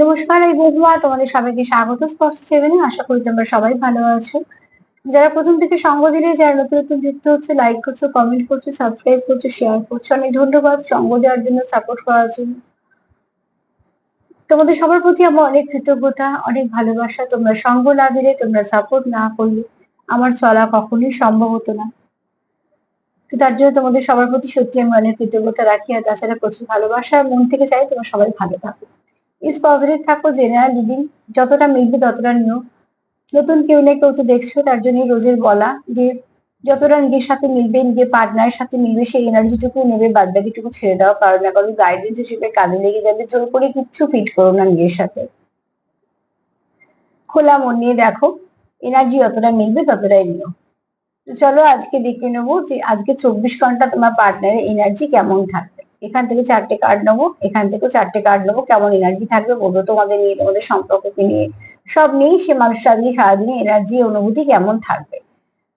নমস্কার এই বন্ধুরা, তোমাদের সবাইকে স্বাগত স্পর্শ সেভেনে। আশা করি তোমরা সবাই ভালো আছো। যারা প্রথম থেকে সঙ্গ দিলে, যারা নতুন নতুন যুক্ত হচ্ছে, লাইক করছো, কমেন্ট করছো, সাবস্ক্রাইব করছো, শেয়ার করছো, অনেক ধন্যবাদ সঙ্গ দেওয়ার জন্য, সাপোর্ট করার জন্য। তোমাদের সবার প্রতি আমার অনেক কৃতজ্ঞতা, অনেক ভালোবাসা। তোমরা সঙ্গ না দিলে, তোমরা সাপোর্ট না করলে আমার চলা কখনোই সম্ভব হতো না। তো তার জন্য তোমাদের সবার প্রতি সত্যি আমি অনেক কৃতজ্ঞতা রাখি। আর তাছাড়া প্রচুর ভালোবাসা, মন থেকে চাই তোমরা সবাই ভালো থাকো, ইজ পজিটিভ থাকো। জেনারেল রিডিং যতটা মিলবে ততটা নিও। নতুন কেউ না কেউ তো দেখছো, তার জন্য রোজের বলা যে যতটা নিজের সাথে মিলবে, নিজের পার্টনারের সাথে মিলবে, সেই এনার্জিটুকু নেবে, বাদ বাকিটুকু ছেড়ে দাও। কারণ না কারণ গাইডেন্স হিসেবে কাজে লেগে যাবে। জোর করে কিচ্ছু ফিট করো না নিজের সাথে। খোলা মন নিয়ে দেখো, এনার্জি যতটা মিলবে ততটাই নিও। তো চলো আজকে দেখে নেবো যে আজকে 24 ঘন্টা তোমার পার্টনারের এনার্জি কেমন থাকবে। এখান থেকে 4টে কার্ড নেবো, এখান থেকেও 4টে কার্ড নেবো। কেমন এনার্জি থাকবে বলবো, তোমাদের নিয়ে, তোমাদের সম্পর্ককে নিয়ে, সব নিয়েই সে মানুষটা আজকে সারাদিনে এনার্জি অনুভূতি কেমন থাকবে।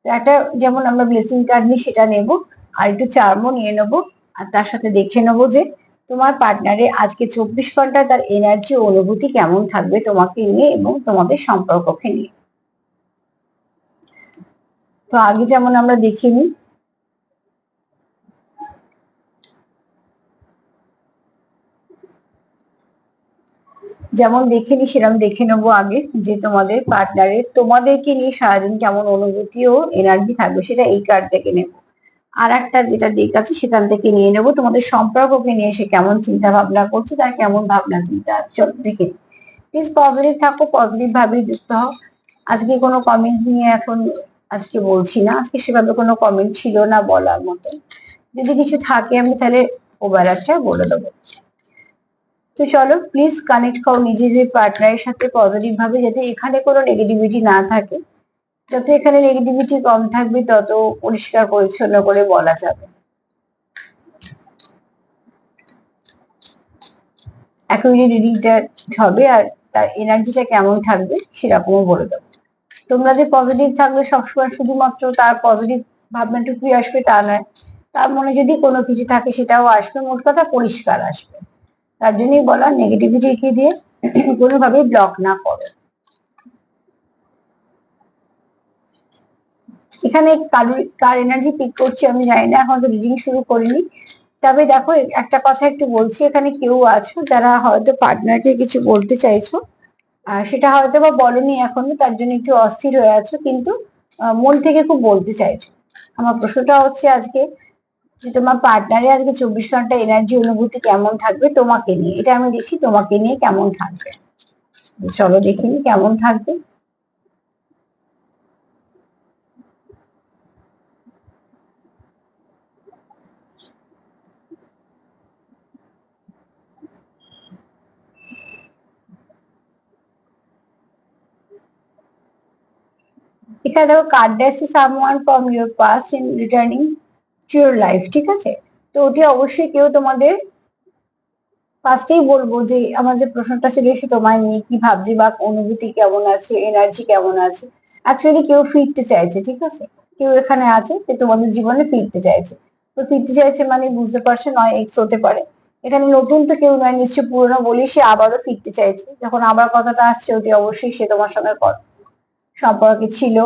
তো একটা যেমন আমরা ব্লেসিং কার্ড নিই সেটা নেবো, আর একটু চার্মও নিয়ে নেবো। আর তার সাথে দেখে নেবো যে তোমার পার্টনারের আজকে 24 ঘন্টা তার এনার্জি অনুভূতি কেমন থাকবে তোমাকে নিয়ে এবং তোমাদের সম্পর্ককে নিয়ে। তো আগে যেমন আমরা দেখে নিই, যেমন দেখে নি সেরকম দেখে নেবো আগে যে তোমাদের পার্টনারের তোমাদেরকে নিয়ে সারাদিন কেমন অনুভূতি ও এনার্জি থাকবে, সেটা এই কার্ড থেকে নেবো। আর একটা যেটা ডেক আছে সেখান থেকে নিয়ে নেবো তোমাদের সম্পর্ককে নিয়ে সে কেমন চিন্তা ভাবনা করছে, তার কেমন ভাবনা চিন্তা আছে। চলো দেখে প্লিজ পজিটিভ থাকো, পজিটিভ ভাবেই যুক্ত হও। আজকে কোনো কমেন্ট নিয়ে এখন আজকে বলছি না, আজকে সেভাবে কোনো কমেন্ট ছিল না বলার মতো। যদি কিছু থাকে আমি তাহলে ওবেলাটা বলে দেবো। তো চলো প্লিজ কানেক্ট করো নিজেদের পার্টনারের সাথে পজিটিভ ভাবে, যাতে এখানে কোনো নেগেটিভিটি না থাকে। যত এখানে নেগেটিভিটি কম থাকবে তত পরিষ্কার পরিচ্ছন্ন করে বলা যাবে। একই রিডিংটা হবে আর তার এনার্জিটা কেমন থাকবে সেরকমও বলে দেবো। তোমরা যে পজিটিভ থাকবে সবসময় শুধুমাত্র তার পজিটিভ ভাবনাটুকুই আসবে তা নয়, তার মনে যদি কোনো কিছু থাকে সেটাও আসবে, মোট কথা পরিষ্কার আসবে। তার জন্যই বলা নেগেটিভিটিকে দিয়ে কোনোভাবে ব্লক না করো। এখানে কার এনার্জি পিক করছি আমি জানি না, এখন তো রিডিং শুরু করিনি। তবে দেখো একটা কথা একটু বলছি, এখানে কেউ আছো যারা হয়তো পার্টনারকে কিছু বলতে চাইছো, সেটা হয়তো বা বলনি এখনো, তার জন্য একটু অস্থির হয়ে আছো, কিন্তু মন থেকে খুব বলতে চাইছো। আমার প্রশ্নটা হচ্ছে আজকে যে তোমার পার্টনারে আজকে 24 ঘন্টা এনার্জি অনুভূতি কেমন থাকবে তোমাকে নিয়ে, এটা আমি দেখছি তোমাকে নিয়ে কেমন থাকবে। চলো দেখিনি কেমন থাকবে। এখানে দেখো কার্ড আসছে someone from your passed in returning to your life, ঠিক আছে। তো ওটি অবশ্যই কেউ তোমাদের, ফার্স্টেই বলবো যে আমার যে প্রশ্নটা ছিল সে তোমায় নিয়ে কি ভাবছে বা অনুভূতি কেমন আছে, এনার্জি কেমন আছে। অ্যাকচুয়ালি কেউ ফিরতে চাইছে, ঠিক আছে। কেউ এখানে আছে যে তোমাদের জীবনে ফিরতে চাইছে। তো ফিরতে চাইছে মানে বুঝতে পারছো, নয় এক্স হতে পারে। এখানে নতুন তো কেউ নয়, নিশ্চয় পুরোনো বলি সে আবারও ফিরতে চাইছে। যখন আবার কথাটা আসছে অতি অবশ্যই সে তোমার সঙ্গে সম্পর্কে ছিল,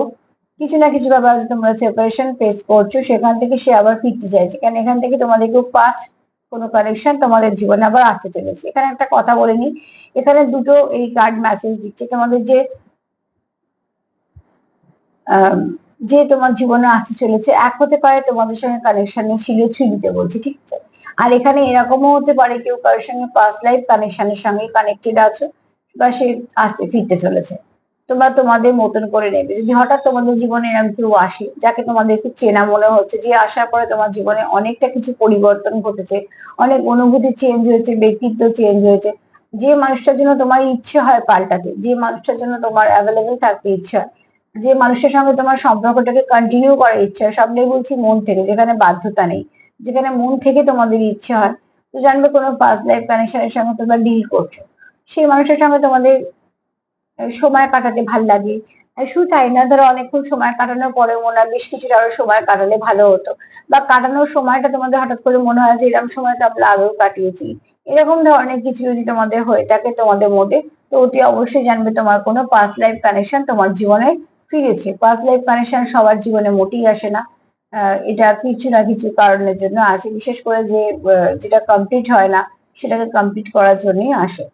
কিছু না কিছু ব্যাপারে তোমরা সেপারেশন ফেস করছো, সেখান থেকে সে আবার ফিরতে চাইছে। কারণ এখান থেকে তোমাদের কেউ পাস্ট কোনো কানেকশন তোমাদের জীবনে আবার আসতে চলেছে। এখানে একটা কথা বলে নি, এখানে দুটো এই কার্ড মেসেজ দিচ্ছে তোমাদের যে যে তোমার জীবনে আসতে চলেছে। এক হতে পারে তোমাদের সঙ্গে কানেকশনে ছিল, দিতে বলছি, ঠিক আছে। আর এখানে এরকমও হতে পারে কেউ কারোর সঙ্গে পাস্ট লাইফ কানেকশনের সঙ্গে কানেক্টেড আছো, বা সে আসতে ফিরতে চলেছে। তোমরা তোমাদের মতন করে নেবে। যদি হঠাৎ তোমাদের জীবনে এরকম কেউ আসে যাকে তোমাদের খুব চেনা মনে হচ্ছে, যে আসার পরে তোমার জীবনে অনেকটা কিছু পরিবর্তন ঘটেছে, অনেক অনুভূতি চেঞ্জ হয়েছে, ব্যক্তিত্ব চেঞ্জ হয়েছে, যে মানুষটার জন্য তোমার ইচ্ছে হয় পাল্টাতে, যে মানুষটার জন্য তোমার অ্যাভেলেবেল থাকতে ইচ্ছা, যে মানুষের সঙ্গে তোমার সম্পর্কটাকে কন্টিনিউ করার ইচ্ছা হয়, সবটাই বলছি মন থেকে, যেখানে বাধ্যতা নেই, যেখানে মন থেকে তোমাদের ইচ্ছে হয়। তো জানবে কোনো পাস্ট লাইফ কানেকশনের সঙ্গে তোমরা ডিল করছো, সেই মানুষের সঙ্গে তোমাদের সময় কাটাতে ভাল লাগে, শুধু তাই না, ধরো অনেকক্ষণ সময় কাটানোর পরে মনে হয় বেশ কিছুটা আরো সময় কাটালে ভালো হতো, বা কাটানোর সময়টা তোমাদের হঠাৎ করে মনে হয় যে এরকম সময় তো আমরা আগেও কাটিয়েছি, এরকম ধরনের কিছু যদি তোমাদের হয়ে থাকে তোমাদের মধ্যে, তো অতি অবশ্যই জানবে তোমার কোনো পাস্ট লাইফ কানেকশন তোমার জীবনে ফিরেছে। পাস্ট লাইফ কানেকশন সবার জীবনে মোটেই আসে না, এটা কিছু না কিছু কারণের জন্য আসে, বিশেষ করে যে যেটা কমপ্লিট হয় না সেটাকে কমপ্লিট করার জন্যই আসে।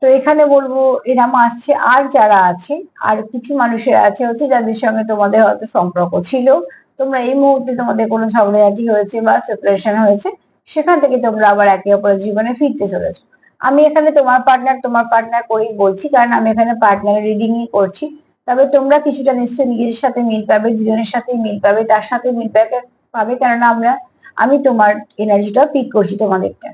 তো এখানে বলবো এরম আসছে, আর যারা আছে আর কিছু মানুষের আছে হচ্ছে যাদের সঙ্গে তোমাদের হয়তো সম্পর্ক ছিল, তোমরা এই মুহূর্তে তোমাদের কোনো ঝগড়াঝাটি হয়েছে বা সেপারেশন হয়েছে, সেখান থেকে তোমরা আবার একে অপরের জীবনে ফিরতে চলেছো। আমি এখানে তোমার পার্টনার করেই বলছি, কারণ আমি এখানে পার্টনার রিডিংই করছি। তবে তোমরা কিছুটা নিশ্চয়ই নিজের সাথে মিল পাবে, দুজনের সাথে মিল পাবে, তার সাথে মিল পাবে, কেননা আমি তোমার এনার্জিটা পিক করছি তোমাদেরটা।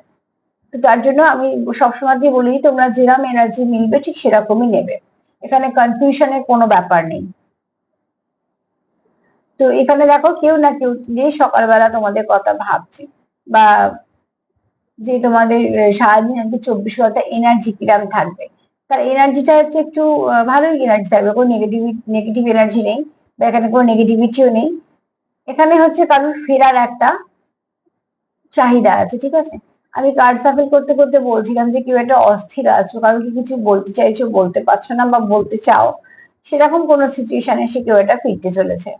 তো তার জন্য আমি সবসময় দিয়ে বলি তোমরা যেরকম এনার্জি মিলবে ঠিক সেরকমই নেবে, এখানে কনফিউশনের কোনো ব্যাপার নেই। তো এখানে দেখো কেউ না কেউ যে সকালবেলা তোমাদের কথা ভাবছে, বা যে তোমাদের সারাদিন আর কি 24 ঘন্টা এনার্জি কিরাম থাকবে, তার এনার্জিটা হচ্ছে একটু ভালোই এনার্জি থাকবে, কোনো নেগেটিভ এনার্জি নেই, বা এখানে কোনো নেগেটিভিটিও নেই। এখানে হচ্ছে কারোর ফেরার একটা চাহিদা আছে, ঠিক আছে। আমি কার্ড সাফল করতে করতে বলছিলাম যে কেউ একটা অস্থির আছো, কারণ কি কিছু বলতে চাইছো বলতে পারছো না, বা বলতে চাও, সেরকম কোন সিচুয়েশনে সে কেউ একটা ফিরতে চলেছে।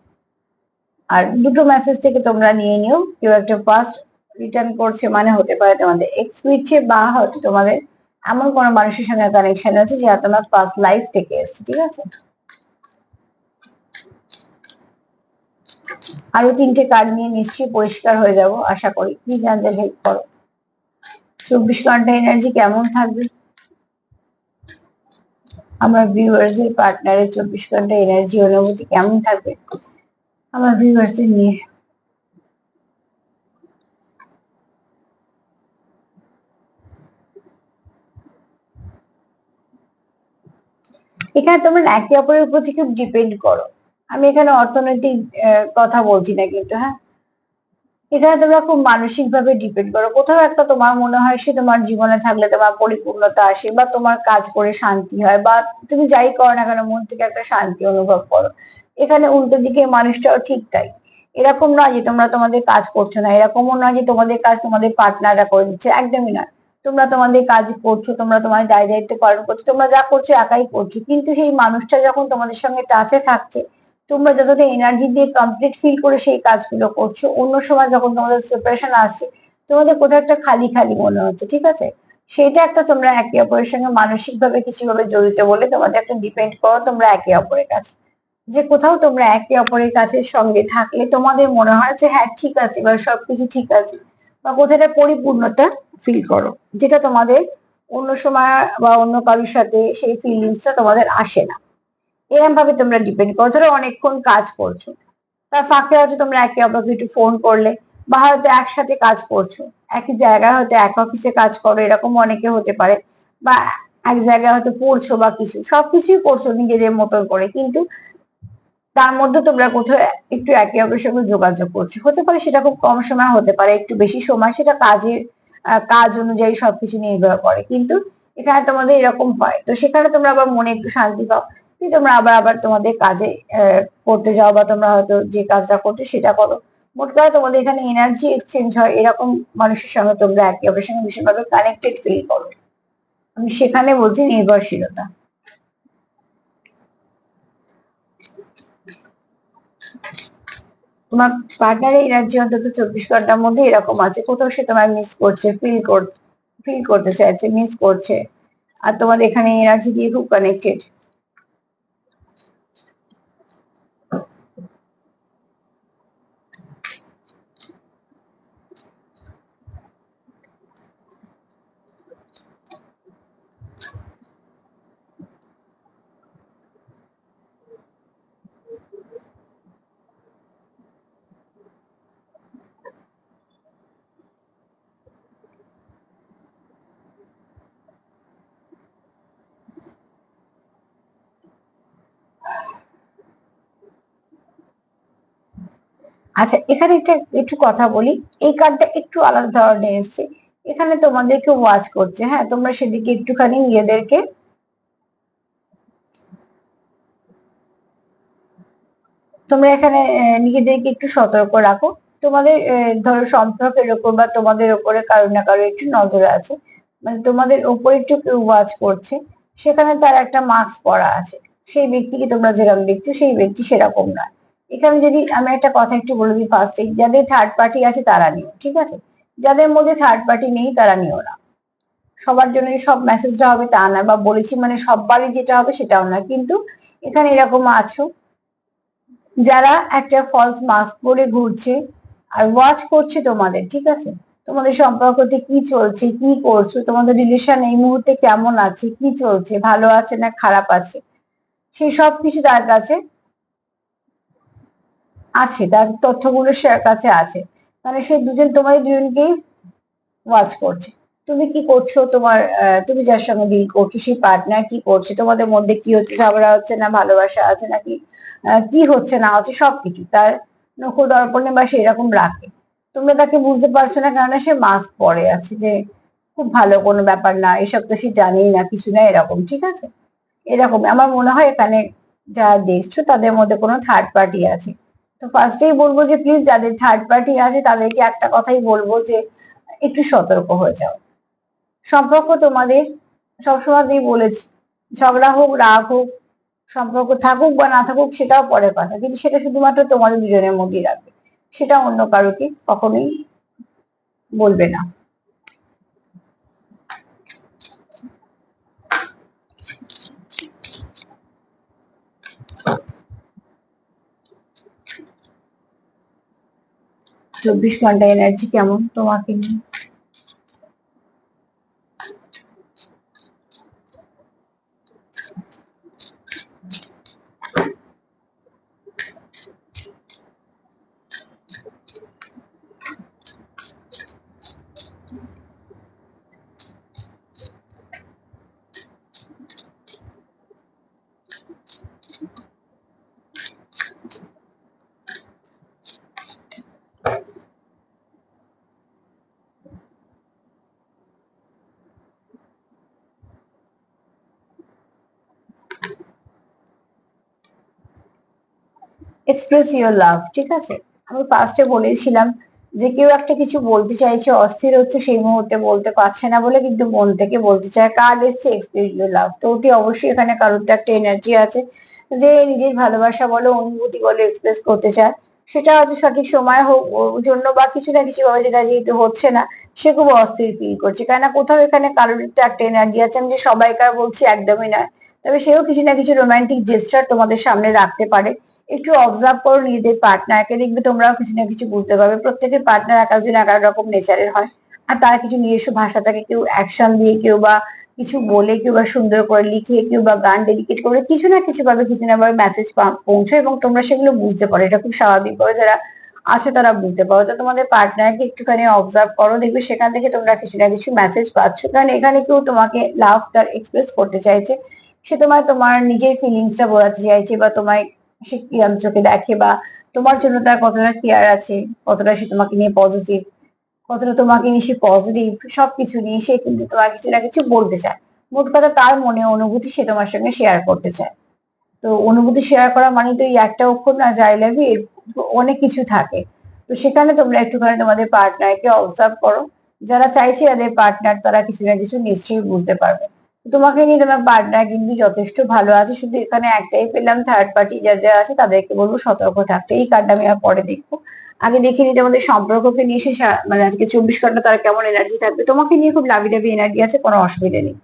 আর দুটো মেসেজ থেকে তোমরা নিয়ে নিও, কেউ একটা ফার্স্ট রিটার্ন করছে, মানে হতে পারে তোমাদের এক্স ফিরছে, বা হয়তো তোমাদের এমন কোনো মানুষের সঙ্গে কানেকশন আছে যেটা তোমার পাস্ট লাইফ থেকে এসছে, ঠিক আছে। আরো তিনটে কার্ড নিয়ে নিশ্চয়ই পরিষ্কার হয়ে যাব আশা করি, প্লিজ অ্যাঞ্জেল হেল্প করো। 24 ঘন্টা এনার্জি কেমন থাকবে আমার ভিউয়ার্স এর, পার্টনারের 24 ঘন্টা এনার্জি অনুভূতি কেমন থাকবে আমার ভিউয়ার্স এর নিয়ে। এখানে তোমরা একে অপরের প্রতি খুব ডিপেন্ড করো। আমি এখানে অর্থনৈতিক কথা বলছি না কিন্তু, হ্যাঁ, এখানে তোমরা খুব মানসিক ভাবে ডিপেন্ড করো। কোথাও একটা তোমার মনে হয় সে তোমার জীবনে থাকলে তোমার পরিপূর্ণতা আসে, বা তোমার কাজ করে শান্তি হয়, বা তুমি যাই করো না কেন মন থেকে একটা শান্তি অনুভব করো। এখানে উল্টো দিকে মানুষটাও ঠিক তাই। এরকম নয় যে তোমরা তোমাদের কাজ করছো না, এরকমও নয় যে তোমাদের কাজ তোমাদের পার্টনাররা করে দিচ্ছে, একদমই নয়। তোমরা তোমাদের কাজ করছো, তোমরা তোমার দায়িত্ব পালন করছো, তোমরা যা করছো একাই করছো, কিন্তু সেই মানুষটা যখন তোমাদের সঙ্গে টাচে থাকছে, তোমরা যতটা এনার্জি দিয়ে কমপ্লিট ফিল করে সেই কাজগুলো করছো, অন্য সময় যখন তোমাদের সেপারেশন আসছে তোমাদের কোথাও একটা খালি খালি মনে হচ্ছে, ঠিক আছে। সেটা একটা তোমরা একে অপরের সঙ্গে মানসিক ভাবে কিছু ভাবে জড়িত বলে তোমাদের একটা ডিপেন্ড করো তোমরা একে অপরের কাছে, যে কোথাও তোমরা একে অপরের কাছে সঙ্গে থাকলে তোমাদের মনে হয় যে হ্যাঁ ঠিক আছে বা সবকিছু ঠিক আছে, বা কোথাও একটা পরিপূর্ণতা ফিল করো, যেটা তোমাদের অন্য সময় বা অন্য কারোর সাথে সেই ফিলিংসটা তোমাদের আসে না। এরকম ভাবে তোমরা ডিপেন্ড করো। ধরো অনেকক্ষণ কাজ করছো, তার ফাঁকে হয়তো তোমরা একে অপরকে একটু ফোন করলে, বা হয়তো একসাথে কাজ করছো, একই জায়গায় হয়তো এক অফিসে কাজ করো, এরকম অনেকে হতে পারে, বা এক জায়গায় হয়তো পড়ছো, বা কিছু সবকিছুই করছো নিজেদের মতন করে, কিন্তু তার মধ্যে তোমরা কোথাও একটু একে অপরের সঙ্গে যোগাযোগ করছো। হতে পারে সেটা খুব কম সময়, হতে পারে একটু বেশি সময়, সেটা কাজ অনুযায়ী সবকিছু নির্ভর করে, কিন্তু এখানে তোমাদের এরকম হয়, তো সেখানে তোমরা আবার মনে একটু শান্তি পাও, কিন্তু তোমরা আবার আবার তোমাদের কাজে করতে যাও, বা তোমরা হয়তো যে কাজটা করছো সেটা করো। মোট কথা তোমাদের এখানে এনার্জি এক্সচেঞ্জ হয়, এরকম মানুষের সঙ্গে তোমরা একে অপরের সঙ্গে ভীষণভাবে কানেক্টেড ফিল করো। আমি সেখানে বলছি নির্ভরশীলতা। তোমার পার্টনারের এনার্জি অন্তত 24 ঘন্টার মধ্যে এরকম আছে, কোথাও সে তোমায় মিস করছে, ফিল করতে চাইছে, মিস করছে, আর তোমাদের এখানে এনার্জি দিয়ে খুব কানেক্টেড। আচ্ছা, এখানে একটু কথা বলি, এই কার্ডটা একটু আলাদা ধরনের এসছে। এখানে তোমাদেরকে ওয়াচ করছে, হ্যাঁ, তোমরা সেদিকে একটুখানি নিজেদেরকে তোমরা এখানে নিজেদেরকে একটু সতর্ক রাখো। তোমাদের ধরো সম্পর্কের ওপর বা তোমাদের ওপরে কারো না কারো একটু নজর আছে, মানে তোমাদের ওপর একটু কেউ ওয়াচ করছে, সেখানে তার একটা মাস্ক পরা আছে। সেই ব্যক্তিকে তোমরা যেরকম দেখছো সেই ব্যক্তি সেরকম নয়। এখানে যদি আমি একটা কথা একটু বলে দিই ফার্স্টে, যাদের থার্ড পার্টি আছে তারা নিও, ঠিক আছে? যাদের মধ্যে থার্ড পার্টি নেই তারা নিও না। সবার জন্য সব মেসেজটা হবে তা না, বা বলেছি মানে সববারই যেটা হবে সেটাও না, কিন্তু এখানে এরকম আছো যারা একটা ফলস মাস্ক পরে ঘুরছে আর ওয়াচ করছে তোমাদের, ঠিক আছে? তোমাদের সম্পর্কতে কি চলছে, কি করছো, তোমাদের রিলেশন এই মুহূর্তে কেমন আছে, কি চলছে, ভালো আছে না খারাপ আছে, সেই সব কিছু তার কাছে আছে, তার তথ্যগুলো সে কাছে আছে। মানে সেই দুজন তোমাদের দুজনকেই ওয়াচ করছে। তুমি কি করছো, তোমার তুমি যার সঙ্গে ডিল করছো সেই পার্টনার কি করছে, তোমাদের মধ্যে কি হচ্ছে, ঝগড়া হচ্ছে না ভালোবাসা আছে নাকি, কি হচ্ছে না হচ্ছে সবকিছু তার নখ দর্পণে বা সেরকম রাখে। তোমরা তাকে বুঝতে পারছো না, কেননা সে মাস্ক পরে আছে যে খুব ভালো কোনো ব্যাপার না, এসব তো সে জানেই না, কিছু না, এরকম, ঠিক আছে? এরকম আমার মনে হয় এখানে যা দেখছো তাদের মধ্যে কোনো থার্ড পার্টি আছে। তো ফার্স্টেই বলবো যে প্লিজ যাদের থার্ড পার্টি আছে তাদেরকে একটা কথাই বলবো যে একটু সতর্ক হয়ে যাও। সম্পর্ক তোমাদের সবসময়তেই বলেছি, ঝগড়া হোক রাগ হোক, সম্পর্ক থাকুক বা না থাকুক সেটাও পরের কথা, কিন্তু সেটা শুধুমাত্র তোমাদের দুজনের মধ্যেই রাখবে, সেটা অন্য কারোকে কখনোই বলবে না। 24 ঘন্টা এনার্জি কেমন তোমাকে নিয়ে? এক্সপ্রেস ইওর লাভ, ঠিক আছে? আমি ফার্স্টে বলেছিলাম যে কেউ একটা কিছু বলতে চাইছে, অস্থির হচ্ছে, সেই মুহূর্তে বলতে পারছে না বলে কিন্তু মন থেকে বলতে চায়। কার্ড এসছে এক্সপ্রেস ইওর লাভ, তো অতি অবশ্যই এখানে কারোর তো একটা এনার্জি আছে যে নিজের ভালোবাসা বলো অনুভূতি বলো এক্সপ্রেস করতে চায়। সেটা হয়তো সঠিক সময় হোক ওর জন্য বা কিছু না কিছু ভাবে, যেটা যেহেতু হচ্ছে না সে খুব অস্থির ফিল করছে, কেননা কোথাও এখানে কারোর তো একটা এনার্জি আছে। আমি যে সবাইকার বলছি একদমই নয়, তবে সেও কিছু না কিছু রোমান্টিক জেস্টার তোমাদের সামনে রাখতে পারে। একটু অবজার্ভ করো নিজেদের পার্টনারকে, দেখবে তোমরাও কিছু না কিছু বুঝতে পারবে। প্রত্যেকের পার্টনার এক একজন এক এক রকম নেচারের হয়, আর তারা কিছু নিজস্ব ভাষা থাকে, কেউ অ্যাকশন দিয়ে, কেউ বা কিছু বলে, কেউ বা সুন্দর করে লিখে, কেউ বা গান ডেডিকেট করে, কিছু না কিছু ভাবে কিছু না ভাবে মেসেজ পৌঁছায় এবং তোমরা সেগুলো বুঝতে পারো। এটা খুব স্বাভাবিক ভাবে যারা আছে তারা বুঝতে পারো। তো তোমাদের পার্টনারকে একটুখানি অবজার্ভ করো, দেখবে সেখান থেকে তোমরা কিছু না কিছু মেসেজ পাচ্ছ, কারণ এখানে কেউ তোমাকে লাভ তার এক্সপ্রেস করতে চাইছে। সে তোমার তোমার নিজের ফিলিংসটা বোঝাতে চাইছে, বা তোমায় সে কিরম চোখে দেখে, বা তোমার জন্য তার কতটা কেয়ার আছে, কতটা সে তোমাকে নিয়ে পজিটিভ, কতটা তোমাকে নিয়ে সে পজিটিভ, সবকিছু নিয়ে সে কিন্তু তোমার কিছু না কিছু বলতে চায়। মোট কথা তার মনে অনুভূতি সে তোমার সঙ্গে শেয়ার করতে চায়। তো অনুভূতি শেয়ার করা মানে তো এই একটা অক্ষর না, যাই লাভ ইউ, অনেক কিছু থাকে। তো সেখানে তোমরা একটুখানি তোমাদের পার্টনারকে অবজার্ভ করো। যারা চাইছে যাদের পার্টনার তারা কিছু না কিছু নিশ্চয়ই বুঝতে পারবে। তো তোমাকে নিয়ে তোমার পার্টনার কিন্তু যথেষ্ট ভালো আছে, শুধু এখানে একটাই পেলাম থার্ড পার্টি যারা আছে তাদেরকে বলবো সতর্ক থাকতে। এই কার্ডটা আমি আর পরে দেখবো, আগে দেখে নিতে আমাদের সম্পর্ককে নিয়ে সে মানে আজকে 24 ঘন্টা তার কেমন এনার্জি থাকবে। তোমাকে নিয়ে খুব লাভি লাভি এনার্জি আছে, কোনো অসুবিধা নেই।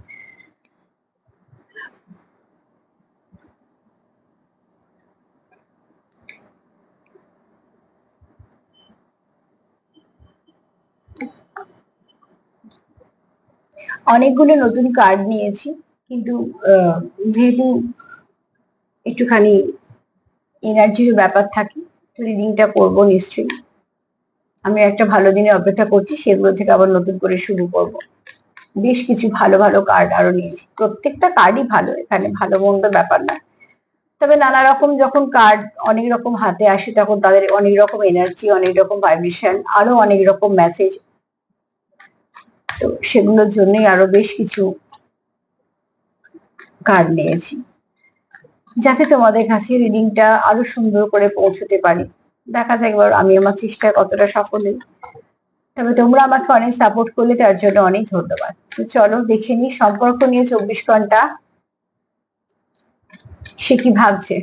অনেকগুলো নতুন কার্ড নিয়েছি, কিন্তু যেহেতু একটুখানি এনার্জির ব্যাপার থাকে, তো রিডিংটা করবো নিশ্চয়ই। আমি একটা ভালো দিনে অপেক্ষা করছি, সেগুলো থেকে আবার নতুন করে শুরু করব। বেশ কিছু ভালো ভালো কার্ড আরো নিয়েছি, প্রত্যেকটা কার্ডই ভালো, এখানে ভালো মন্দ ব্যাপার না। তবে নানা রকম যখন কার্ড অনেক রকম হাতে আসে তখন তাদের অনেক রকম এনার্জি, অনেক রকম ভাইব্রেশন, আরো অনেক রকম মেসেজ, তো সেগুলোর জন্যই আরো বেশ কিছু কার্ড নিয়েছি। যাতে তোমাদের কাছে রিডিংটা আরো সুন্দর করে পৌঁছতে পারি। দেখা যাক এবার আমি আমার চেষ্টায় কতটা সফল হই। তবে তোমরা আমাকে অনেক সাপোর্ট করলে, তার জন্য অনেক ধন্যবাদ। তো চলো দেখে নিই সম্পর্ক নিয়ে 24 ঘন্টা সে কি ভাবছে।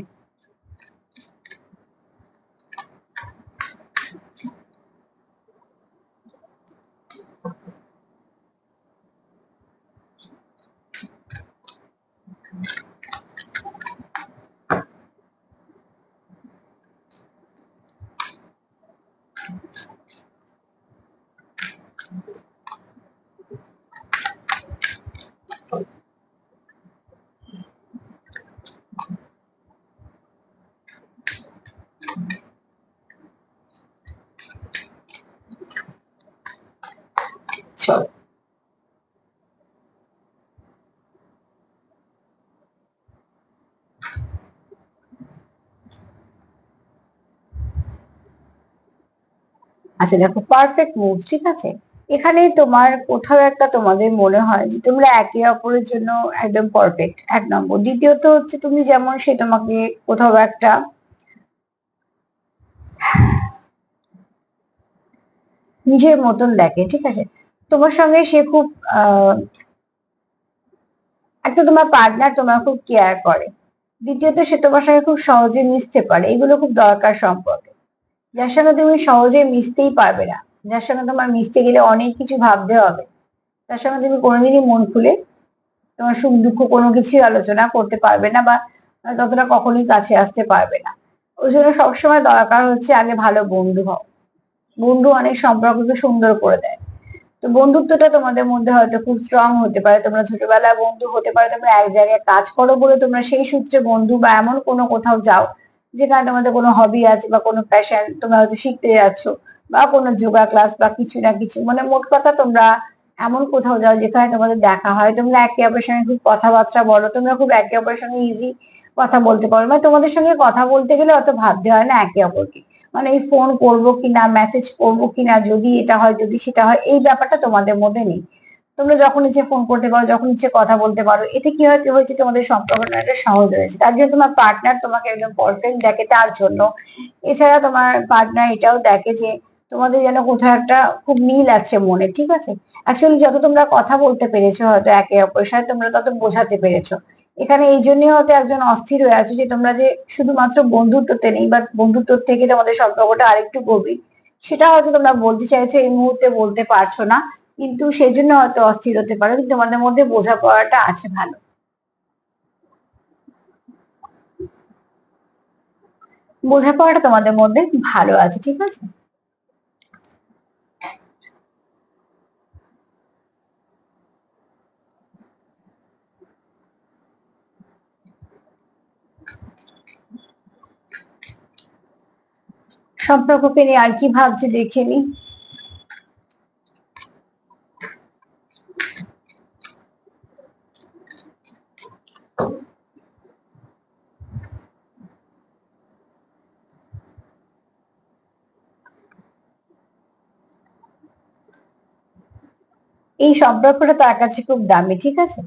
চলো আচ্ছা দেখো, পারফেক্ট মুড, ঠিক আছে। এখানে তোমার কোথাও একটা তোমাদের মনে হয় যে তোমরা একে অপরের জন্য একদম পারফেক্ট, 1 নম্বর। দ্বিতীয়ত হচ্ছে তুমি যেমন, সে তোমাকে কোথাও একটা নিজের মতন দেখে, ঠিক আছে। তোমার সঙ্গে সে খুব একটা, তোমার পার্টনার তোমার খুব কেয়ার করে। দ্বিতীয়ত সে তোমার সঙ্গে খুব সহজে মিশতে পারে, এগুলো খুব দরকার সম্পর্কে। যার সঙ্গে তুমি সহজে মিশতেই পারবে না, যার সঙ্গে তোমার মিশতে গেলে অনেক কিছু ভাবতে হবে, তার সঙ্গে তুমি কোনোদিনই মন খুলে তোমার সুখ দুঃখ কোনো কিছুই আলোচনা করতে পারবে না, বা ততটা কখনোই কাছে আসতে পারবে না। ওই জন্য সবসময় দরকার হচ্ছে আগে ভালো বন্ধু হও। বন্ধু অনেক সম্পর্ককে সুন্দর করে দেয়। তো বন্ধুত্বটা তোমাদের মধ্যে হয়তো খুব স্ট্রং হতে পারে, তোমরা ছোটবেলায় বন্ধু হতে পারে, তোমরা এক জায়গায় কাজ করো বলে তোমরা সেই সূত্রে বন্ধু, বা এমন কোনো কোথাও যাও যেখানে তোমাদের কোনো হবি আছে বা কোনো প্যাশন তোমরা হয়তো শিখতে যাচ্ছ, বা কোনো যোগা ক্লাস বা কিছু না কিছু, মানে মোট কথা তোমরা এমন কোথাও যাও যেখানে তোমাদের দেখা হয়, তোমরা একে অপরের সঙ্গে খুব কথাবার্তা বলো, তোমরা খুব একে অপরের সঙ্গে ইজি কথা বলতে পারো, মানে তোমাদের সঙ্গে কথা বলতে গেলে অত ভাবতে হয় না একে অপরকে, মানে এই ফোন করবো কিনা, মেসেজ করবো কিনা, যদি এটা হয় যদি সেটা হয়, এই ব্যাপারটা তোমাদের মধ্যে নেই। তোমরা যখন ইচ্ছে ফোন করতে পারো, যখন ইচ্ছে কথা বলতে পারো। এতে কি হয়েছে, তোমাদের সম্পর্কটা একটা সহজ হয়েছে, তার জন্য তোমার পার্টনার তোমাকে একদম পারফেক্ট দেখে তার জন্য। এছাড়া তোমার পার্টনার এটাও দেখে যে তোমাদের যেন কোথাও একটা খুব মিল আছে মনে, ঠিক আছে। অ্যাকচুয়ালি যত তোমরা কথা বলতে পেরেছো হয়তো একে অপরের সাথে, তোমরা তত বোঝাতে পেরেছো। এখানে এই জন্যই হয়তো একজন অস্থির হয়ে আছে যে তোমরা যে শুধুমাত্র বন্ধুত্বতে নেই, বা বন্ধুত্ব থেকে তোমাদের সম্পর্কটা আরেকটু গভীর, সেটা হয়তো তোমরা বলতে চাইছো, এই মুহূর্তে বলতে পারছো না। কিন্তু সেই জন্য হয়তো অস্থির হতে পারো, কিন্তু তোমাদের মধ্যে বোঝাপড়াটা আছে ভালো, বোঝাপড়াটা তোমাদের মধ্যে ভালো আছে, ঠিক আছে। সম্পর্ককে নিয়ে আর কি ভাবছে দেখে নি। এই সম্পর্কটা তার কাছে খুব দামি, ঠিক আছে।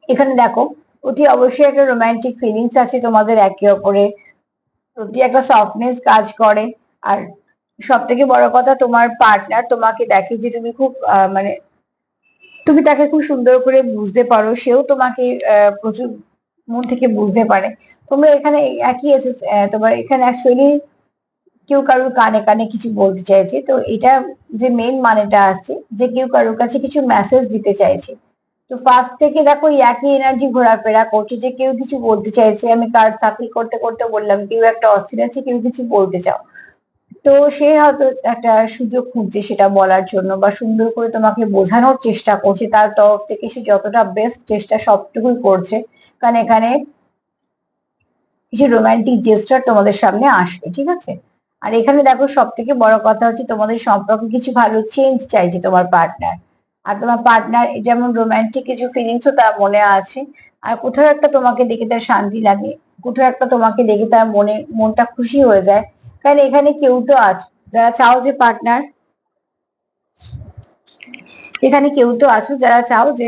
এখানে দেখো, অতি অবশ্যই একটা রোমান্টিক ফিলিংস আছে তোমাদের একে অপরের প্রতি, একটা সফটনেস কাজ করে। আর সব থেকে বড় কথা, তোমার পার্টনার তোমাকে দেখে যে তুমি খুব মানে তুমি তাকে খুব সুন্দর করে বুঝতে পারো, সেও তোমাকে প্রচুর মন থেকে বুঝতে পারে। তোমরা এখানে একই তোমার এখানে অ্যাকচুয়ালি কেউ কারোর কানে কানে কিছু বলতে চাইছে, তো এটা যে মেইন মানেটা আসছে যে কেউ কারোর কাছে কিছু মেসেজ দিতে চাইছে। তো ফার্স্ট থেকে দেখো এই একই এনার্জি ঘোরাফেরা করছে যে কেউ কিছু বলতে চাইছে। আমি কার্ড সাফল করতে করতে বললাম কেউ একটা অস্থির আছে, কেউ কিছু বলতে চাও। তো সে হয়তো একটা সুযোগ খুঁজছে সেটা বলার জন্য, বা সুন্দর করে তোমাকে বোঝানোর চেষ্টা করছে, তার তরফ থেকে সে যতটা বেস্ট চেষ্টা সবটুকুই করছে। কারণ এখানে কিছু রোমান্টিক জেস্টার তোমাদের সামনে আসবে, ঠিক আছে। আর এখানে দেখো, সব থেকে বড় কথা হচ্ছে তোমাদের সম্পর্কে কিছু ভালো চেঞ্জ চাইছে তোমার পার্টনার। আর তোমার পার্টনার যেমন রোমান্টিক কিছু ফিলিংসও তার মনে আছে। আর কোথাও একটা তোমাকে দেখে তার শান্তি লাগে, কোথাও একটা তোমাকে দেখে তার মনটা খুশি হয়ে যায়। কারণ এখানে কেউ তো আছো যারা চাও যে পার্টনার, এখানে কেউ তো আছো যারা চাও যে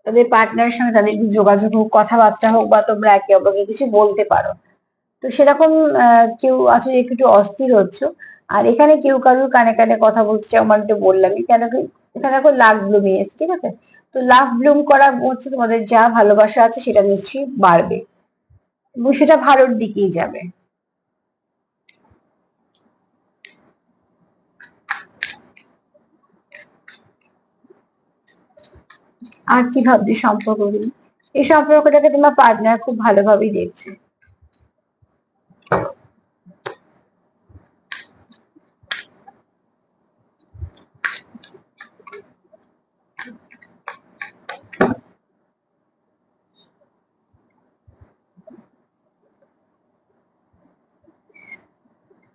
তাদের পার্টনারের সঙ্গে তাদের একটু যোগাযোগ হোক, কথাবার্তা হোক, বা তোমরা একে অপরকে কিছু বলতে পারো। তো সেরকম কেউ আছে যে একটু অস্থির হচ্ছ। আর এখানে কেউ কারোর কানে কানে কথা বলছে, আমার তো বললামই কেন কি, এখানে এখন লাভ ব্লুমিং এসেছে, ঠিক আছে। তো লাভ ব্লুম করা হচ্ছে, তোমাদের যা ভালোবাসা আছে সেটা নিশ্চয়ই বাড়বে এবং সেটা ভালোর দিকেই যাবে। আর কি ভাবছি সম্পর্ক নিয়ে, এই সম্পর্কটাকে তোমার পার্টনার খুব ভালোভাবেই দেখছে।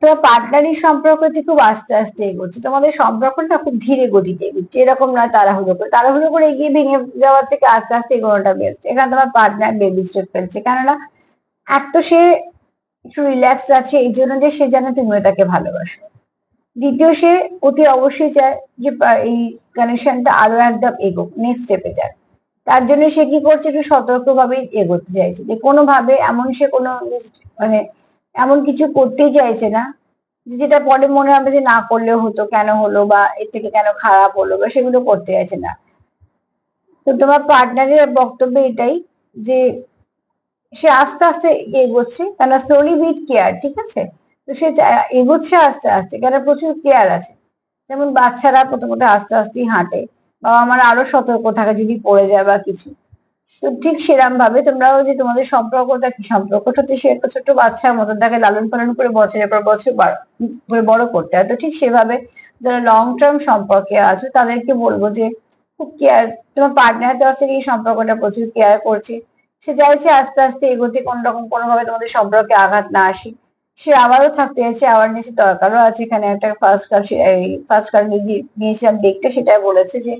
তোমার পার্টনারের সম্পর্ক হচ্ছে খুব আস্তে আস্তে এগোচ্ছে, তোমাদের সম্পর্কটা খুব ধীরে গতিতে এগোচ্ছে, এরকম নয় তাড়াহুড়ো করে এগিয়ে ভেঙে যাওয়ার থেকে আস্তে আস্তে এগোনোটা বেস্ট। এখানে তোমার পার্টনার বেবি স্টেপ ফেলছে, কেননা এক তো সে একটু রিল্যাক্সড আছে এই জন্য যে সে জানে তুমিও তাকে ভালোবাসো। দ্বিতীয়, সে অতি অবশ্যই চায় যে এই কানেকশনটা আরো একদম এগোক, নেক্সট স্টেপে যাক। তার জন্য সে কি করছে, একটু সতর্ক ভাবেই এগোতে চাইছে, যে কোনো ভাবে এমন সে কোনো মানে এমন কিছু করতেই চাইছে না যেটা পরে মনে হবে যে না করলেও হতো, কেন হলো, বা এর থেকে কেন খারাপ হলো, বা সেগুলো করতে চাইছে না। তো তোমার পার্টনারের বক্তব্য এটাই যে সে আস্তে আস্তে এগোচ্ছে, কেন স্লোলি উইথ কেয়ার, ঠিক আছে। তো সে এগোচ্ছে আস্তে আস্তে, কেন প্রচুর কেয়ার আছে। যেমন বাচ্চারা প্রথমত আস্তে আস্তেই হাঁটে, বাবা আমার আরো সতর্ক থাকে যদি পড়ে যায় বা কিছু। তো ঠিক সেরকম ভাবে তোমরাও, যে তোমাদের সম্পর্কটা কি, সম্পর্কটা তো সে একটা ছোট্ট বাচ্চার মতন, তাকে লালন পালন করে বছরের পর বছর করে বড় করতে হয়। তো ঠিক সেভাবে যারা লং টার্ম সম্পর্কে আছো তাদেরকে বলবো যে খুব কেয়ার, তোমার পার্টনারের তরফ থেকে এই সম্পর্কটা প্রচুর কেয়ার করছে। সে চাইছে আস্তে আস্তে এগোতে, কোন রকম কোনোভাবে তোমাদের সম্পর্কে আঘাত না আসে। সে আবারও থাকতে চাইছে, অ্যাওয়ারনেস দরকারও আছে। এখানে একটা ফার্স্ট কার্ড, এই ফার্স্ট কার্ড নিয়েছিলাম দেখতে, সেটা বলেছে যে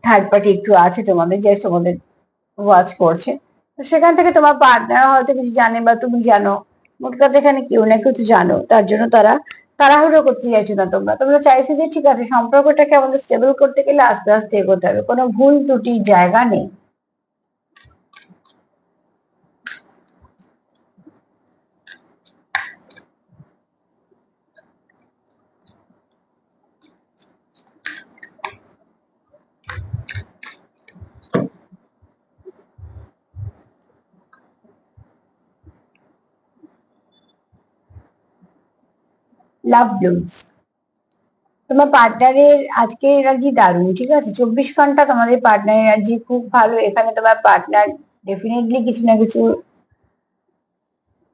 থার্ড পার্টি একটু আছে তোমাদের, যে তোমাদের ওয়াচ করছে। তো সেখান থেকে তোমার পার্টনার হয়তো কিছু জানে বা তুমি জানো, মোট কথা এখানে কেউ না কেউ তো জানো, তার জন্য তারা তাড়াহুড়ো করতে চাইছো না। তোমরা তোমরা চাইছো যে ঠিক আছে, সম্পর্কটাকে আমাদের স্টেবল করতে গেলে আস্তে আস্তে এগোতে হবে, কোনো ভুল ত্রুটির জায়গা নেই। লাভ ব্লুমস, তোমার পার্টনারের আজকে এনার্জি দারুণ, ঠিক আছে। 24 ঘন্টা তোমাদের পার্টনার এনার্জি খুব ভালো। এখানে তোমার পার্টনার ডেফিনেটলি কিছু না কিছু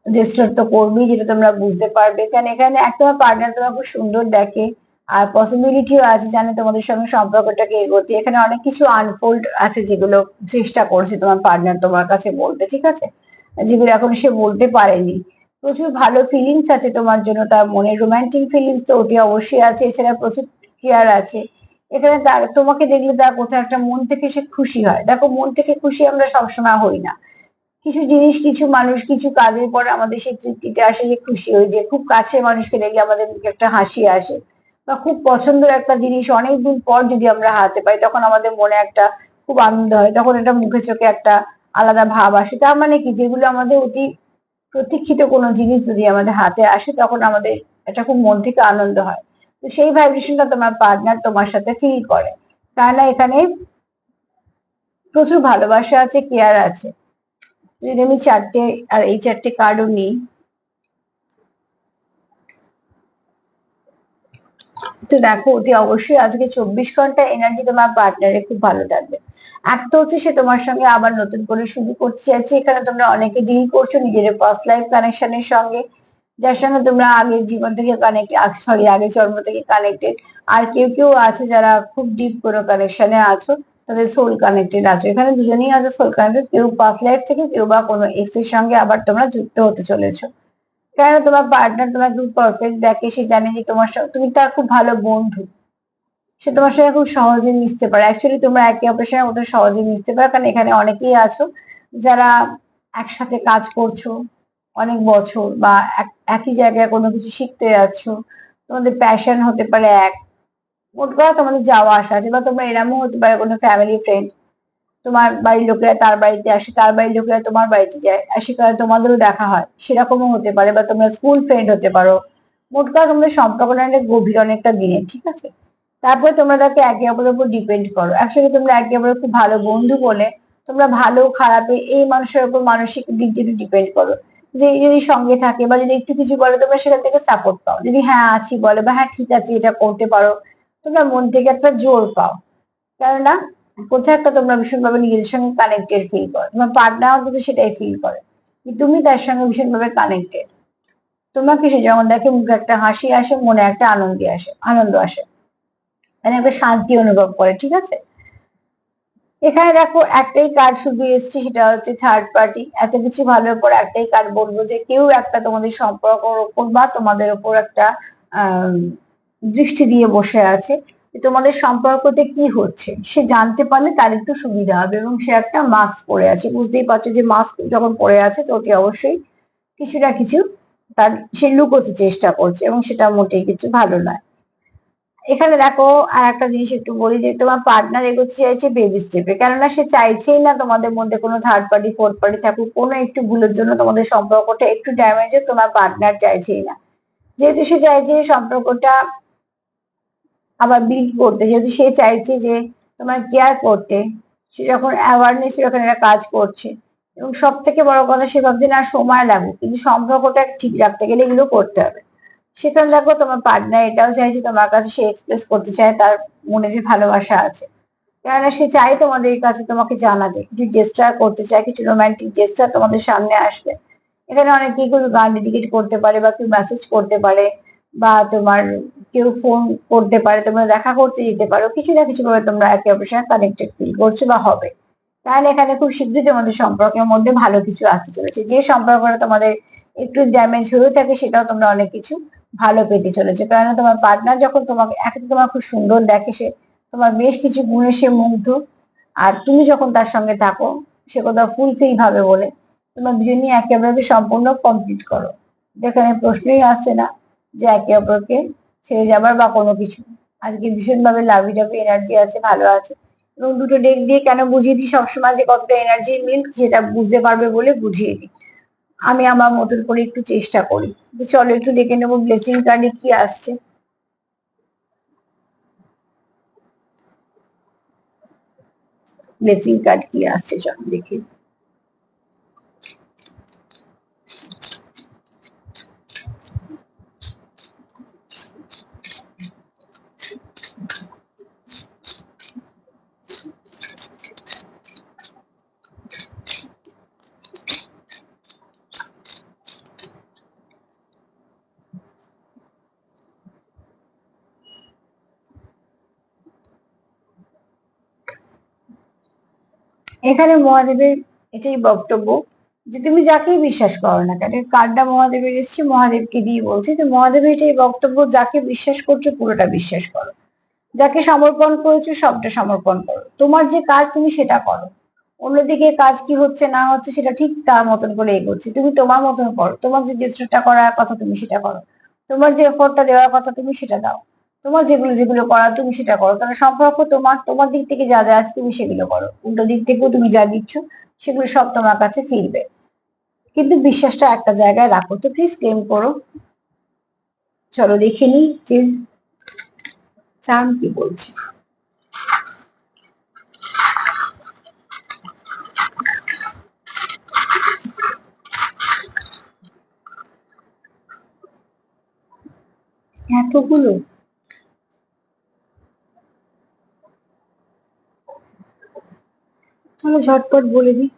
জেস্টার তো করবেই, যেটা তোমরা বুঝতে পারবে, কারণ এখানে এক তোমার পার্টনার তোমার খুব সুন্দর দেখে। আর পসিবিলিটিও আছে জানে তোমাদের সঙ্গে সম্পর্কটাকে এগোতে। এখানে অনেক কিছু আনফোল্ড আছে যেগুলো চেষ্টা করছে তোমার পার্টনার তোমার কাছে বলতে, ঠিক আছে, যেগুলো এখন সে বলতে পারেনি। প্রচুর ভালো ফিলিংস আছে তোমার জন্য, তার মনে রোমান্টিক ফিলিংস তো অতি অবশ্যই আছে, এছাড়া প্রচুর কেয়ার আছে। এখানে তোমাকে দেখলে তার কোথাও একটা মন থেকে সে খুশি হয়। দেখো, মন থেকে খুশি আমরা সবসময় হই না, কিছু জিনিস, কিছু মানুষ, কিছু কাজের পর আমাদের সেই তৃপ্তিটা আসে, যে খুশি হই, যে খুব কাছে মানুষকে দেখলে আমাদের মুখে একটা হাসি আসে, বা খুব পছন্দের একটা জিনিস অনেকদিন পর যদি আমরা হাতে পাই তখন আমাদের মনে একটা খুব আনন্দ হয়, তখন এটা মুখে চোখে একটা আলাদা ভাব আসে। তার মানে কি, যেগুলো আমাদের অতি প্রতীক্ষিত কোনো জিনিস যদি আমাদের হাতে আসে তখন আমাদের এটা খুব মন থেকে আনন্দ হয়। তো সেই ভাইব্রেশনটা তোমার পার্টনার তোমার সাথে ফিল করে, তাই না। এখানে প্রচুর ভালোবাসা আছে, কেয়ার আছে। যদি আমি চারটে, আর এই চারটে কার্ডও নিই, তো দেখো অতি অবশ্যই আজকে 24 ঘন্টা এনার্জি তোমার পার্টনারে খুব ভালো থাকবে। এক তো হচ্ছে সে তোমার সঙ্গে আবার নতুন করে শুরু করতে চাইছে। এখানে তোমরা অনেকে ডিল করছো নিজের পাস্ট লাইফ কানেকশনের সঙ্গে, যার সঙ্গে তোমরা আগের জীবন থেকে কানেক্টেড, সরি আগের জন্ম থেকে কানেক্টেড। আর কেউ কেউ আছো যারা খুব ডিপ কোনো কানেকশনে আছো, তাদের সোল কানেক্টেড আছো। এখানে দুজনেই আছো সোল কানেক্টেড, কেউ পাস্ট লাইফ থেকে, কেউ বা কোনো এক্স এর সঙ্গে আবার তোমরা যুক্ত হতে চলেছো। কেন তোমার পার্টনার তোমাকে খুব পারফেক্ট দেখে, সে জানে যে তোমার সঙ্গে তুমি তার খুব ভালো বন্ধু, সে তোমার সঙ্গে খুব সহজে মিশতে পারে। অ্যাকচুয়ালি তোমরা একে অপরের সঙ্গে কত সহজে মিশতে পারো, কারণ এখানে অনেকেই আছো যারা একসাথে কাজ করছো অনেক বছর, বা একই জায়গায় কোনো কিছু শিখতে যাচ্ছ, তোমাদের প্যাশন হতে পারে এক, মোট কথা তোমাদের যাওয়া আসা আছে, বা তোমরা এরমও হতে পারে কোনো ফ্যামিলি ফ্রেন্ড তোমার বাড়ির লোকেরা তার বাড়িতে আসে, তার বাড়ির লোকেরা তোমার বাড়িতে যায়, আর সেখানে তোমাদেরও দেখা হয়, সেরকমও হতে পারে, বা তোমরা স্কুল ফ্রেন্ড হতে পারো। মোট কথা তোমাদের সম্পর্কটা অনেক গভীর, অনেকটা দিনের, ঠিক আছে। তারপরে তোমরা তাকে একে অপরের উপর ডিপেন্ড করো, একসাথে তোমরা একে অপরের খুব ভালো বন্ধু বলে তোমরা ভালো খারাপে এই মানুষের উপর মানসিক দিক দিয়ে ডিপেন্ড করো। যে যদি সঙ্গে থাকে বা যদি একটু কিছু বলে তোমরা সেখান থেকে সাপোর্ট পাও, যদি হ্যাঁ আছি বলে বা হ্যাঁ ঠিক আছে এটা করতে পারো, তোমরা মন থেকে একটা জোর পাও। কেননা কোথাও একটা তোমরা ভীষণভাবে নিজেদের সঙ্গে কানেক্টেড ফিল করো, তোমার পার্টনারও কিন্তু সেটাই ফিল করে যে তুমি তার সঙ্গে ভীষণভাবে কানেক্টেড। তোমাকে সে যখন দেখে মুখে একটা হাসি আসে, মনে একটা আনন্দ আসে, মানে একটা শান্তি অনুভব করে, ঠিক আছে। এখানে দেখো একটাই কার্ড শুধু এসছে, সেটা হচ্ছে থার্ড পার্টি। এত কিছু ভালোর পর একটাই কার্ড বলবো যে কেউ একটা তোমাদের সম্পর্কের ওপর বা তোমাদের ওপর একটা আহ দৃষ্টি দিয়ে বসে আছে, যে তোমাদের সম্পর্কতে কি হচ্ছে সে জানতে পারলে তার একটু সুবিধা হবে, এবং সে একটা মাস্ক পরে আছে, বুঝতেই পারছো যে মাস্ক যখন পরে আছে তো অতি অবশ্যই কিছু না কিছু তার সে লুকোতে চেষ্টা করছে, এবং সেটা মোটেই কিছু ভালো নয়। এখানে দেখো আর একটা জিনিস একটু বলি, যে তোমার পার্টনার এগোতে চাইছে বেবি স্টেপে, কেননা সে চাইছেই না তোমাদের মধ্যে কোনো থার্ড পার্টি ফোর্থ পার্টি থাকুক, কোনো একটু ভুলের জন্য তোমাদের সম্পর্কটা একটু ড্যামেজ হোক, তোমার পার্টনার চাইছেই না। যেহেতু সে চাইছে সম্পর্কটা আবার বিল্ড করতে, যেহেতু সে চাইছে যে তোমার কেয়ার করতে, সে যখন অ্যাওয়ারনেস যখন একটা কাজ করছে, এবং সব থেকে বড় কথা সে ভাবছে না সময় লাগুক, কিন্তু সম্পর্কটা ঠিক রাখতে গেলে এগুলো করতে হবে। সেখানে দেখো তোমার পার্টনার এটাও চাইছে তোমার কাছে, সে এক্সপ্রেস করতে চায় তার মনে যে ভালোবাসা আছে, কেননা সে চায় তোমাদের কাছে তোমাকে জানাতে, কিছু জেস্টার করতে চায়, কিছু রোমান্টিক জেস্টার তোমাদের সামনে আসবে। এখানে অনেকেই কেউ গান ডেডিকেট করতে পারে, বা কেউ মেসেজ করতে পারে, বা তোমার কেউ ফোন করতে পারে, তোমরা দেখা করতে যেতে পারো, কিছু না কিছু ভাবে তোমরা একে অপরের সঙ্গে কানেক্টেড ফিল করছো বা হবে। তাহলে এখানে খুব শীঘ্রই তোমাদের সম্পর্কের মধ্যে ভালো কিছু আসতে চলেছে, যে সম্পর্কটা তোমাদের একটু ড্যামেজ হয়েও থাকে সেটাও তোমরা অনেক কিছু ভালো পেতে চলেছে, কারণ তোমার পার্টনার যখন তোমাকে একে তো তোমার খুব সুন্দর দেখে, সে তোমার বেশ কিছু গুণে সে মুগ্ধ, আর তুমি যখন তার সঙ্গে থাকো সে কোথাও ফুলফিল ভাবে বলে তোমরা দুজনই একে অপরকে সম্পূর্ণ কমপ্লিট করো, যেখানে প্রশ্নই আসছে না যে একে অপরকে ছেড়ে যাবার বা কোনো কিছু। আজকে ভীষণভাবে লাভি টাভি এনার্জি আছে, ভালো আছে। এবং দুটো ডেক দিয়ে কেন বুঝিয়ে দিই সবসময় যে কতটা এনার্জি মিল, সেটা বুঝতে পারবে বলে বুঝিয়ে দিই। আমি আমার মতন করে একটু চেষ্টা করি। তো চলো একটু দেখে নেবো ব্লেসিং কার্ডে কি আসছে। ব্লেসিং কার্ড কি আসছে চলো দেখি। এখানে মহাদেবের এটাই বক্তব্য যে তুমি যাকেই বিশ্বাস করো না কেন, কার্ডটা মহাদেবের এসছে, মহাদেবকে দিয়ে বলছি, তো মহাদেবের এটাই বক্তব্য, যাকে বিশ্বাস করছো পুরোটা বিশ্বাস করো, যাকে সমর্পণ করেছো সবটা সমর্পণ করো, তোমার যে কাজ তুমি সেটা করো, অন্যদিকে কাজ কি হচ্ছে না হচ্ছে সেটা ঠিক তার মতন করে এগোচ্ছে, তুমি তোমার মতন করো, তোমার যে চেষ্টাটা করার কথা তুমি সেটা করো, তোমার যে এফোর্টটা দেওয়ার কথা তুমি সেটা দাও, তোমার যেগুলো যেগুলো করার তুমি সেটা করো, কারণ সম্পর্ক তোমার, তোমার দিক থেকে যা যা আছে তুমি সেগুলো করো, উল্টো দিক থেকেও তুমি যা দিচ্ছ সেগুলো সব তোমার কাছে ফিরবে, কিন্তু বিশ্বাসটা একটা জায়গায় রাখো। তো প্লিজ ক্লেম করো। চলো দেখে নি যে চান কি বলছে। এতগুলো, চলো ঝটপট বলে দিই।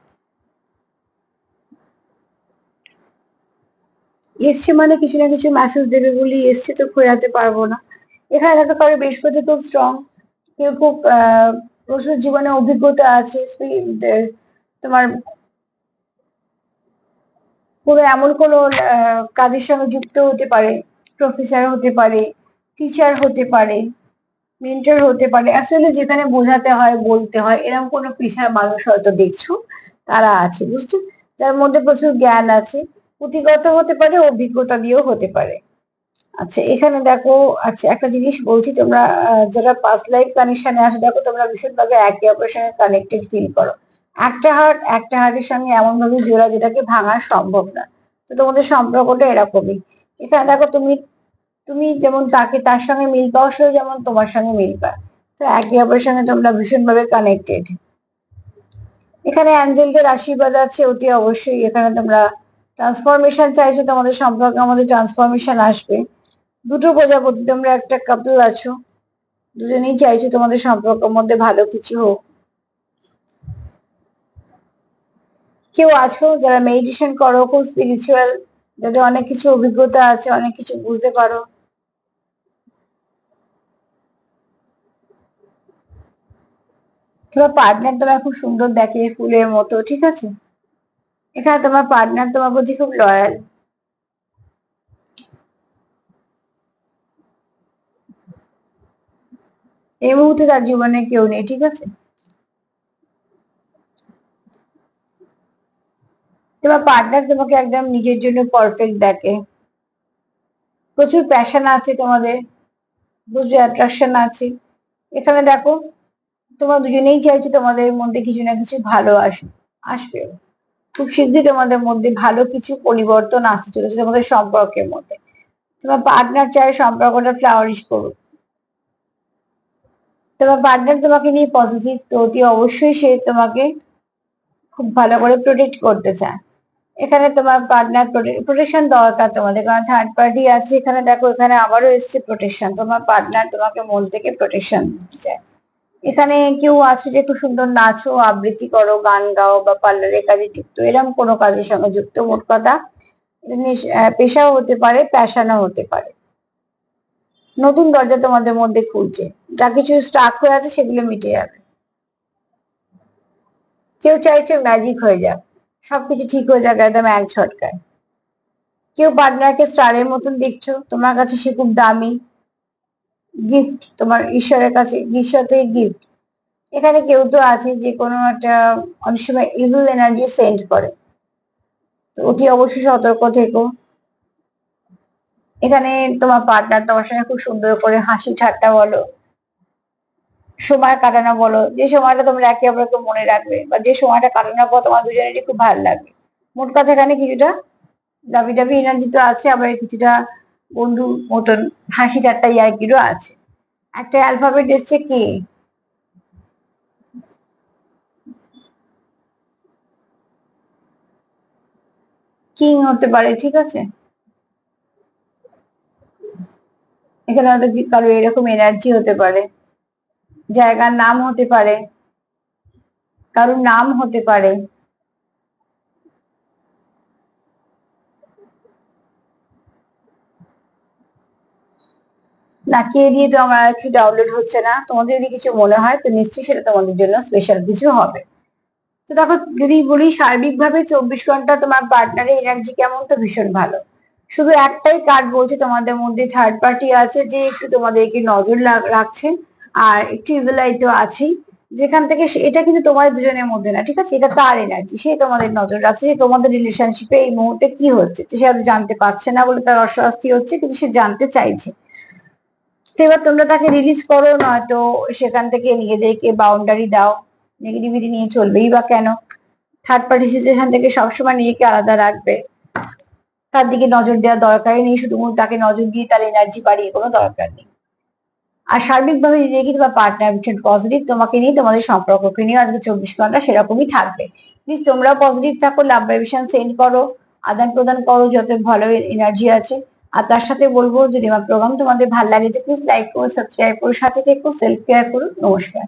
এসছে মানে কিছু না কিছু মেসেজ দেবে বলেই এসছে, তো ঘোরাতে পারবো না। এখানে দেখো কারো বৃহস্পতি খুব স্ট্রং, কেউ খুব প্রচুর জীবনে অভিজ্ঞতা আছে, তোমার কোনো এমন কোনো কাজের সঙ্গে যুক্ত হতে পারে, প্রফেসর হতে পারে, টিচার হতে পারে, মেন্টর হতে পারে, আসলে যেখানে বোঝাতে হয় বলতে হয় এরকম কোনো পেশার মানুষ হয়তো দেখছো, তারা আছে বুঝছো, যার মধ্যে প্রচুর জ্ঞান আছে, পুঁথিগত হতে পারে, অভিজ্ঞতা দিয়েও হতে পারে। আচ্ছা এখানে দেখো, আচ্ছা একটা জিনিস বলছি, তোমরা যারা পাস্ট লাইফ কানেকশনে আসো, দেখো তোমরা ভীষণভাবে একে অপরের সঙ্গে কানেক্টেড ফিল করো। একটা হার্টের সঙ্গে এমন ভাবে জোড়া যেটাকে ভাঙা সম্ভব না। তো তোমাদের সম্পর্কটা এরকমই। এখানে দেখো, তুমি তুমি যেমন তাকে তার সঙ্গে মিল পাও, সেও যেমন তোমার সঙ্গে মিল পায়। তো একে অপরের সঙ্গে তোমরা ভীষণভাবে কানেক্টেড। এখানে অ্যাঞ্জেলদের আশীর্বাদ আছে অতি অবশ্যই। এখানে তোমরা ট্রান্সফরমেশন চাইছো, তোমাদের সম্পর্কে আমাদের ট্রান্সফরমেশন আসবে। দুটো প্রজাপতি, তোমরা একটা কাপল আছো, দুজনেই চাইছো তোমাদের সম্পর্কের মধ্যে ভালো কিছু হোক। কেউ আছো যারা মেডিটেশন করো, খুব স্পিরিচুয়াল, যাদের অনেক কিছু অভিজ্ঞতা আছে, অনেক কিছু বুঝতে পারো। তোমার পার্টনার তোমার খুব সুন্দর দেখে, ফুলের মতো, ঠিক আছে। এখানে তোমার পার্টনার তোমার প্রতি খুব লয়াল। এই মুহূর্তে তার জীবনে কেউ নেই, ঠিক আছে। তোমার পার্টনার তোমাকে একদম নিজের জন্য পারফেক্ট দেখে। প্রচুর প্যাশন আছে তোমাদের, প্রচুর অ্যাট্রাকশন আছে। এখানে দেখো, তোমরা দুজনেই চাইছো তোমাদের মধ্যে কিছু না কিছু ভালো আসবে। খুব শীঘ্রই তোমাদের মধ্যে ভালো কিছু পরিবর্তন আসতে চলেছে তোমাদের সম্পর্কের মধ্যে। তোমার পার্টনার চায় সম্পর্কটা ফ্লাওয়ারিশ করুক। তোমার পার্টনার তোমাকে নিয়ে পজিটিভ, তো অতি অবশ্যই সে তোমাকে খুব ভালো করে প্রোটেক্ট করতে চায়। এখানে তোমার পার্টনার প্রোটেকশন দরকার তোমাদের, কারণ থার্ড পার্টি আছে। এখানে দেখো, এখানে আবারও এসছে প্রোটেকশন। তোমার পার্টনার তোমাকে মন থেকে প্রোটেকশন দিতে চায়। এখানে কেউ আছে যে খুব সুন্দর নাচো, আবৃত্তি করো, গান গাও, বা পার্লারের কাজে যুক্ত, এরকম কোনো কাজের সঙ্গে যুক্ত। মোট কথা, এটা পেশাও হতে পারে, প্যাশনও হতে পারে। নতুন দরজা তোমাদের মধ্যে খুলছে, যা কিছু স্টাক হয়ে আছে সেগুলো মিটে যাবে। কেউ চাইছে ম্যাজিক হয়ে যাক, সবকিছু ঠিক হয়ে যাক একদম এক ঝটকায়। কেউ পার্টনারকে স্টারের মতন দেখছো, তোমার কাছে সে খুব দামি গিফট, তোমার ঈশ্বরের কাছে, ঈশ্বর থেকে গিফট। এখানে কেউ তো আছে যে কোনো একটা, অনেক সময় ইভিল এনার্জি সেন্ড করে, তো অতি অবশ্যই সতর্ক থেকো। এখানে তোমার পার্টনার তোমার সঙ্গে খুব সুন্দর করে হাসি ঠাট্টা বলো, সময় কাটানো বলো, যে সময়টা তোমরা একে অপরকে মনে রাখবে, বা যে সময়টা কাটানোর পর তোমার দুজনেরই খুব ভালো লাগবে। মোট কথা, এখানে কিছুটা দাবি দাবি এনার্জি তো আছে, আবার কিছুটা বন্ধু মতন হাসি ঠাট্টা ইয়ার্কিরও আছে। একটা অ্যালফাবেট এসছে কি, কিং হতে পারে, ঠিক আছে। এখানে হয়তো কারো এরকম এনার্জি হতে পারে, জায়গার নাম হতে পারে, কারোর নাম হতে পারে। না, কে দিয়ে তো আমার কিছু ডাউনলোড হচ্ছে না। তোমাদের যদি কিছু মনে হয় তো নিশ্চয়ই সেটা তোমাদের জন্য স্পেশাল কিছু হবে। তো দেখো, যদি বলি সার্বিকভাবে 24 ঘন্টা তোমার পার্টনারের এনার্জি কেমন, তো ভীষণ ভালো। শুধু একটাই কার্ড বলছে তোমাদের মধ্যে থার্ড পার্টি আছে, যে একটু তোমাদেরকে নজর রাখছে, আর একটু ইভিলাই তো আছেই। যেখান থেকে এটা কিন্তু তোমাদের দুজনের মধ্যে না, ঠিক আছে, এটা তার এনার্জি। সে তোমাদের নজর রাখছে যে তোমাদের রিলেশনশিপে এই মুহূর্তে কি হচ্ছে, সে হয়তো জানতে পারছে না বলে তার অস্বস্তি হচ্ছে, কিন্তু সে জানতে চাইছে। তো এবার তোমরা তাকে রিলিজ করো, নয়তো সেখান থেকে নিজেদেরকে বাউন্ডারি দাও। নেগেটিভিটি নিয়ে চলবেই বা কেন? থার্ড পার্টি সিচুয়েশন থেকে সবসময় নিজেকে আলাদা রাখবে। তার দিকে নজর দেওয়ার দরকারই নেই, শুধুমাত্র তাকে নজর দিয়ে তার এনার্জি বাড়িয়ে কোনো দরকার নেই। আর সার্বিকভাবে যদি দেখি তোমার পার্টনার ভীষণ পজিটিভ তোমাকে নিয়ে, তোমাদের সম্পর্ককে নিয়ে আজকে 24 ঘন্টা সেরকমই থাকবে। প্লিজ তোমরা পজিটিভ থাকো, লাভ ভাইব্রেশন সেন্ড করো, আদান প্রদান করো, যত ভালো এনার্জি আছে। আর তার সাথে বলবো, যদি আমার প্রোগ্রাম তোমাদের ভালো লাগে তো প্লিজ লাইক করো, সাবস্ক্রাইব করো, সাথে থেকো, সেলফ কেয়ার করো। নমস্কার।